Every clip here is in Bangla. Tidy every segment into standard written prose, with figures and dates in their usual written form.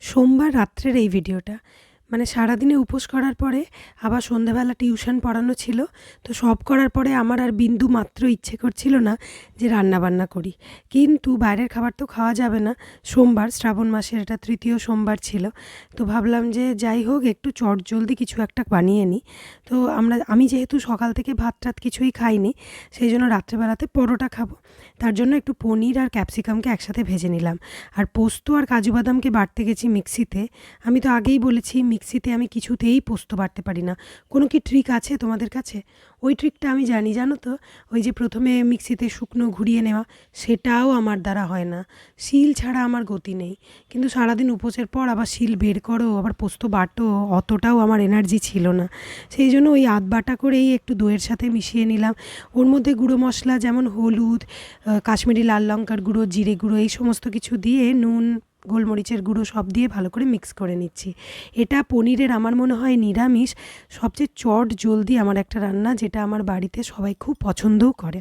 সোমবার রাত্রের এই ভিডিওটা। মানে সারাদিনে উপোস করার পরে আবার সন্ধ্যাবেলা টিউশন পড়ানো ছিল। তো সব করার পরে আমার আর বিন্দু মাত্র ইচ্ছে করছিল না যে রান্নাবান্না করি। কিন্তু বাইরের খাবার তো খাওয়া যাবে না। সোমবার, শ্রাবণ মাসের এটা ৩য় সোমবার ছিল। তো ভাবলাম যে যাই হোক একটু চটজলদি কিছু একটা বানিয়ে নিই। তো আমি যেহেতু সকাল থেকে ভাত-টাত কিছুই খাইনি, সেই জন্য রাত্রেবেলাতে পরোটা খাবো। তার জন্য একটু পনির আর ক্যাপসিকামকে একসাথে ভেজে নিলাম। আর পোস্ত আর কাজু বাদামকে বাটতে গেছি মিক্সিতে। আমি তো আগেই বলেছি মিক্সিতে আমি কিছুতেই পোস্ত বাটতে পারি না। কোনো কি ট্রিক আছে তোমাদের কাছে? ওই ট্রিকটা আমি জানি, জানো তো? ওই যে প্রথমে মিক্সিতে শুকনো ঘুরিয়ে নেওয়া, সেটাও আমার দ্বারা হয় না। শিল ছাড়া আমার গতি নেই। কিন্তু সারাদিন উপোসের পর আবার শিল বের করো, আবার পোস্ত বাটো, অতটাও আমার এনার্জি ছিল না। সেই জন্য ওই আধ বাটা করেই একটু দইয়ের সাথে মিশিয়ে নিলাম। ওর মধ্যে গুঁড়ো মশলা যেমন হলুদ, কাশ্মীরি লাল লঙ্কার গুঁড়ো, জিরে গুঁড়ো এই সমস্ত কিছু দিয়ে, নুন, গোলমরিচের গুঁড়ো সব দিয়ে ভালো করে মিক্স করে নিচ্ছি। এটা পনিরের আমার মনে হয় নিরামিষ সবচেয়ে জলদি আমার একটা রান্না, যেটা আমার বাড়িতে সবাই খুব পছন্দও করে।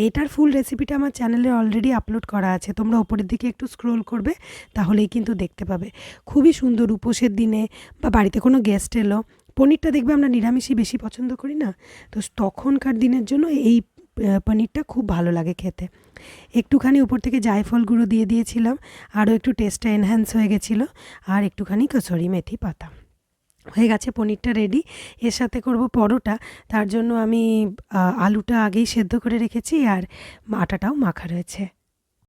এটার ফুল রেসিপিটা আমার চ্যানেলে অলরেডি আপলোড করা আছে। তোমরা ওপরের দিকে একটু স্ক্রোল করবে, তাহলেই কিন্তু দেখতে পাবে। খুবই সুন্দর উপোসের দিনে বা বাড়িতে কোনো গেস্ট এলো। পনিরটা দেখবে আমরা নিরামিষই বেশি পছন্দ করি না, তো তখনকার দিনের জন্য এই পনিরটা খুব ভালো লাগে খেতে। একটুখানি উপর থেকে জায়ফল গুঁড়ো দিয়ে দিয়েছিলাম, আরও একটু টেস্টটা এনহ্যান্স হয়ে গেছিলো। আর একটুখানি কসুরি মেথি পাতা। হয়ে গেছে পনিরটা রেডি। এর সাথে করব পরোটা। তার জন্য আমি আলুটা আগেই সেদ্ধ করে রেখেছি আর আটাটাও মাখা রয়েছে।